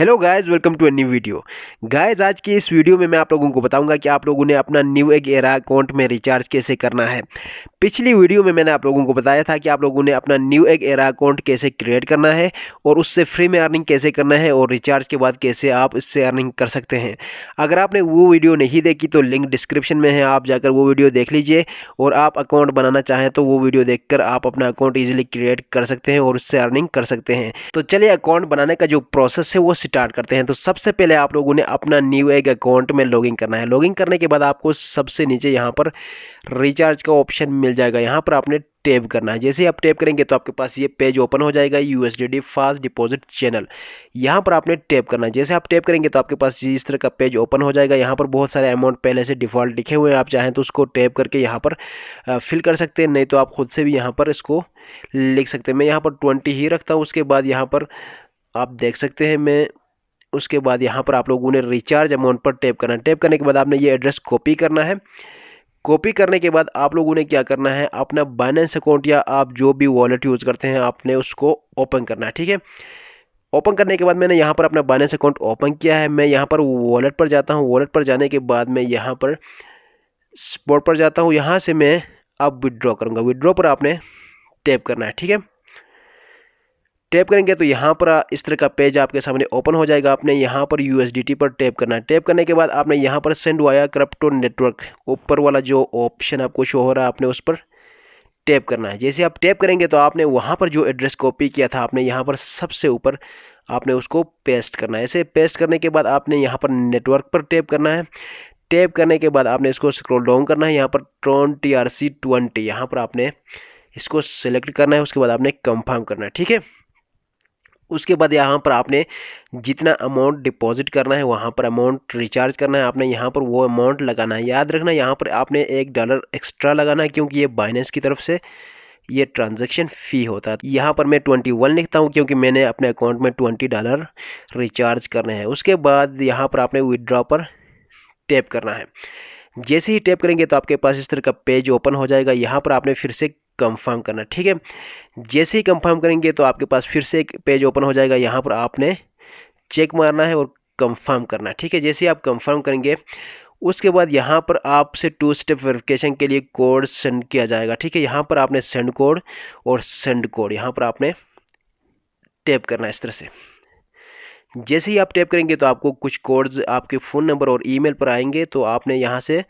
Hello guys, welcome to a new video. Guys, आज की इस वीडियो में मैं आप लोगों को बताऊंगा कि आप लोगों ने अपना न्यू एग एरा अकाउंट में रिचार्ज कैसे करना है। पिछली वीडियो में मैंने आप लोगों को बताया था कि आप लोगों ने अपना न्यू एग एरा अकाउंट कैसे क्रिएट करना है और उससे फ्री में अर्निंग कैसे करना है और रिचार्ज के बाद कैसे आप इससे अर्निंग कर सकते हैं। अगर आपने वो वीडियो नहीं देखी तो लिंक डिस्क्रिप्शन में है, आप जाकर वो वीडियो देख लीजिए। और आप अकाउंट बनाना चाहें तो वो वीडियो देखकर आप अपना अकाउंट ईजिली क्रिएट कर सकते हैं और उससे अर्निंग कर सकते हैं। तो चलिए अकाउंट बनाने का जो प्रोसेस है वो स्टार्ट करते हैं। तो सबसे पहले आप लोगों ने अपना न्यू एग अकाउंट में लॉगिन करना है। लॉगिन करने के बाद आपको सबसे नीचे यहाँ पर रिचार्ज का ऑप्शन मिल जाएगा, यहाँ पर आपने टैप करना है। जैसे ही आप टैप करेंगे तो आपके पास ये पेज ओपन हो जाएगा, यूएसडीटी फास्ट डिपॉजिट चैनल। यहाँ पर आपने टैप करना है। जैसे आप टैप करेंगे तो आपके पास इस तरह का पेज ओपन हो जाएगा। यहाँ पर बहुत सारे अमाउंट पहले से डिफ़ॉल्ट लिखे हुए हैं, आप चाहें तो उसको टैप करके यहाँ पर फिल कर सकते हैं, नहीं तो आप खुद से भी यहाँ पर इसको लिख सकते हैं। मैं यहाँ पर 20 ही रखता हूँ। उसके बाद यहाँ पर आप देख सकते हैं मैं उसके बाद यहाँ पर आप लोगों ने रिचार्ज अमाउंट पर टैप करना है। टैप करने के बाद आपने ये एड्रेस कॉपी करना है। कॉपी करने के बाद आप लोगों ने क्या करना है, अपना बाइनेंस अकाउंट या आप जो भी वॉलेट यूज़ करते हैं आपने उसको ओपन करना है। ठीक है, ओपन करने के बाद मैंने यहाँ पर अपना बाइनेंस अकाउंट ओपन किया है। मैं यहाँ पर वॉलेट पर जाता हूँ। वॉलेट पर जाने के बाद मैं यहाँ पर स्पॉट पर जाता हूँ। यहाँ से मैं अब विड्रॉ करूँगा। विड्रॉ पर आपने टैप करना है। ठीक है, टैप करेंगे तो यहाँ पर इस तरह का पेज आपके सामने ओपन हो जाएगा। आपने यहाँ पर यूएसडीटी पर टैप करना है। टैप करने के बाद आपने यहाँ पर सेंड वाया क्रिप्टो नेटवर्क ऊपर वाला जो ऑप्शन आपको शो हो रहा है आपने उस पर टैप करना है। जैसे आप टैप करेंगे तो आपने वहाँ पर जो एड्रेस कॉपी किया था आपने यहाँ पर सबसे ऊपर आपने उसको पेस्ट करना है। ऐसे पेस्ट करने के बाद आपने यहाँ पर नेटवर्क पर टैप करना है। टैप करने के बाद आपने इसको स्क्रॉल डाउन करना है। यहाँ पर ट्रॉन TRC20 यहाँ पर आपने इसको सिलेक्ट करना है। उसके बाद आपने कंफर्म करना है। ठीक है, उसके बाद यहाँ पर आपने जितना अमाउंट डिपॉजिट करना है वहाँ पर अमाउंट रिचार्ज करना है। आपने यहाँ पर वो अमाउंट लगाना है। याद रखना यहाँ पर आपने $1 एक्स्ट्रा लगाना है, क्योंकि ये बाइनेंस की तरफ से ये ट्रांजैक्शन फ़ी होता है। यहाँ पर मैं 21 लिखता हूँ क्योंकि मैंने अपने अकाउंट में $20 रिचार्ज करने हैं। उसके बाद यहाँ पर आपने विड्रॉ पर टैप करना है। जैसे ही टैप करेंगे तो आपके पास इस तरह का पेज ओपन हो जाएगा। यहाँ पर आपने फिर से कंफर्म करना। ठीक है, जैसे ही कंफर्म करेंगे तो आपके पास फिर से एक पेज ओपन हो जाएगा। यहाँ पर आपने चेक मारना है और कंफर्म करना है। ठीक है, जैसे ही आप कंफर्म करेंगे उसके बाद यहाँ पर आपसे 2 स्टेप वेरिफिकेशन के लिए कोड सेंड किया जाएगा। ठीक है, यहाँ पर आपने सेंड कोड और सेंड कोड यहाँ पर आपने टैप करना है इस तरह से। जैसे ही आप टैप करेंगे तो आपको कुछ कोड्स आपके फ़ोन नंबर और ईमेल पर आएंगे, तो आपने यहाँ से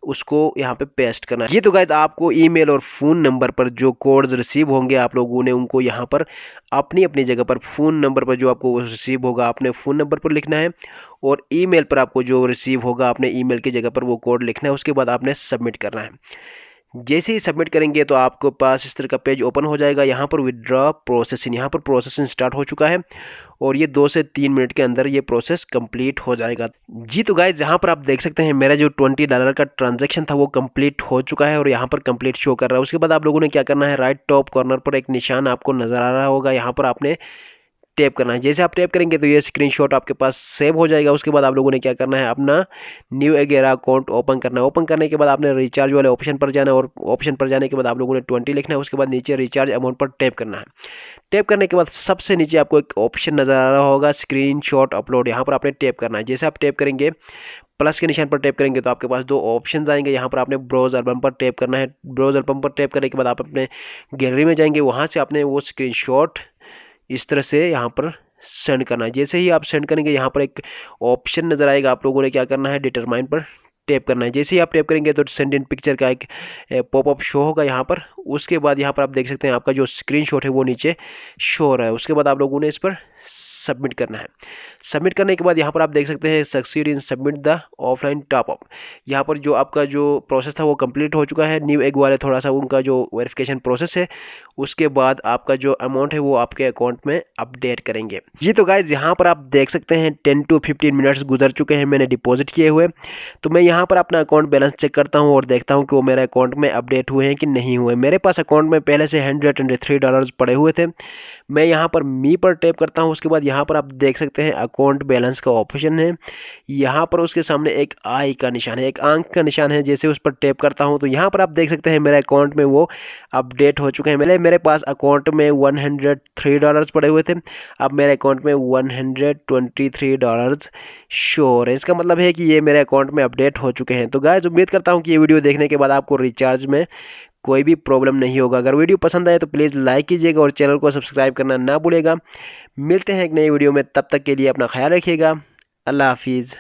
उसको यहाँ पे पेस्ट करना है। ये तो गाइस आपको ईमेल और फ़ोन नंबर पर जो कोड्स रिसीव होंगे आप लोगों ने उनको यहाँ पर अपनी अपनी जगह पर फ़ोन नंबर पर जो आपको रिसीव होगा आपने फ़ोन नंबर पर लिखना है, और ईमेल पर आपको जो रिसीव होगा आपने ईमेल की जगह पर वो कोड लिखना है। उसके बाद आपने सबमिट करना है। जैसे ही सबमिट करेंगे तो आपको पास इस तरह का पेज ओपन हो जाएगा। यहाँ पर विड्रॉ प्रोसेसिंग, यहाँ पर प्रोसेसिंग स्टार्ट हो चुका है और ये 2 से 3 मिनट के अंदर ये प्रोसेस कंप्लीट हो जाएगा। जी तो गाइज, यहाँ पर आप देख सकते हैं मेरा जो $20 का ट्रांजैक्शन था वो कंप्लीट हो चुका है और यहाँ पर कंप्लीट शो कर रहा है। उसके बाद आप लोगों ने क्या करना है, राइट टॉप कॉर्नर पर एक निशान आपको नज़र आ रहा होगा, यहाँ पर आपने टैप करना है। जैसे आप टैप करेंगे तो ये स्क्रीनशॉट आपके पास सेव हो जाएगा। उसके बाद आप लोगों ने क्या करना है, अपना new egg era account open करना है। ओपन करने के बाद आपने रिचार्ज वाले ऑप्शन पर जाना है और ऑप्शन पर जाने के बाद आप लोगों ने 20 लिखना है। उसके बाद नीचे रिचार्ज अमाउंट पर टैप करना है। टैप करने के बाद सबसे नीचे आपको एक ऑप्शन नज़र आ रहा होगा स्क्रीनशॉट अपलोड, यहाँ पर आपने टैप करना है। जैसे आप टैप करेंगे प्लस के निशान पर टैप करेंगे तो आपके पास 2 ऑप्शंस आएंगे। यहाँ पर आपने ब्राउज एल्बम पर टैप करना है। ब्राउज एल्बम पर टैप करने के बाद आप अपने गैलरी में जाएंगे, वहाँ से आपने वो स्क्रीनशॉट इस तरह से यहाँ पर सेंड करना है। जैसे ही आप सेंड करेंगे यहाँ पर एक ऑप्शन नज़र आएगा, आप लोगों ने क्या करना है, डिटरमाइन पर टैप करना है। जैसे ही आप टैप करेंगे तो सेंड इन पिक्चर का एक पॉपअप शो होगा यहाँ पर। उसके बाद यहाँ पर आप देख सकते हैं आपका जो स्क्रीनशॉट है वो नीचे शो हो रहा है। उसके बाद आप लोगों ने इस पर सबमिट करना है। सबमिट करने के बाद यहाँ पर आप देख सकते हैं succeed in submit the offline top up. यहाँ पर जो आपका जो प्रोसेस था वो कंप्लीट हो चुका है। न्यू एग वाले थोड़ा सा उनका जो वेरिफिकेशन प्रोसेस है, उसके बाद आपका जो अमाउंट है वो आपके अकाउंट में अपडेट करेंगे। जी तो गाइज, यहाँ पर आप देख सकते हैं 10 to 15 मिनट्स गुजर चुके हैं मैंने डिपॉजिट किए हुए। तो मैं यहाँ पर अपना अकाउंट बैलेंस चेक करता हूँ और देखता हूँ कि वो मेरे अकाउंट में अपडेट हुए हैं कि नहीं हुए। मेरे पास अकाउंट में पहले से $103 पड़े हुए थे, मैं यहाँ पर मी पर टैप करता हूँ। उसके बाद यहाँ पर आप देख सकते हैं अकाउंट बैलेंस का ऑप्शन है। यहाँ पर उसके सामने एक आई का निशान है, एक आंख का निशान है। जैसे उस पर टैप करता हूँ तो यहाँ पर आप देख सकते हैं मेरे अकाउंट में वो अपडेट हो चुके हैं। मेरे पास अकाउंट में $103 पड़े हुए थे, अब मेरे अकाउंट में $123 शो हो रहे हैं। इसका मतलब है कि ये मेरे अकाउंट में अपडेट हो चुके हैं। तो गाइस उम्मीद करता हूँ कि ये वीडियो देखने के बाद आपको रिचार्ज में कोई भी प्रॉब्लम नहीं होगा। अगर वीडियो पसंद आए तो प्लीज़ लाइक कीजिएगा और चैनल को सब्सक्राइब करना ना भूलेगा। मिलते हैं एक नई वीडियो में, तब तक के लिए अपना ख्याल रखिएगा। अल्लाह हाफिज़।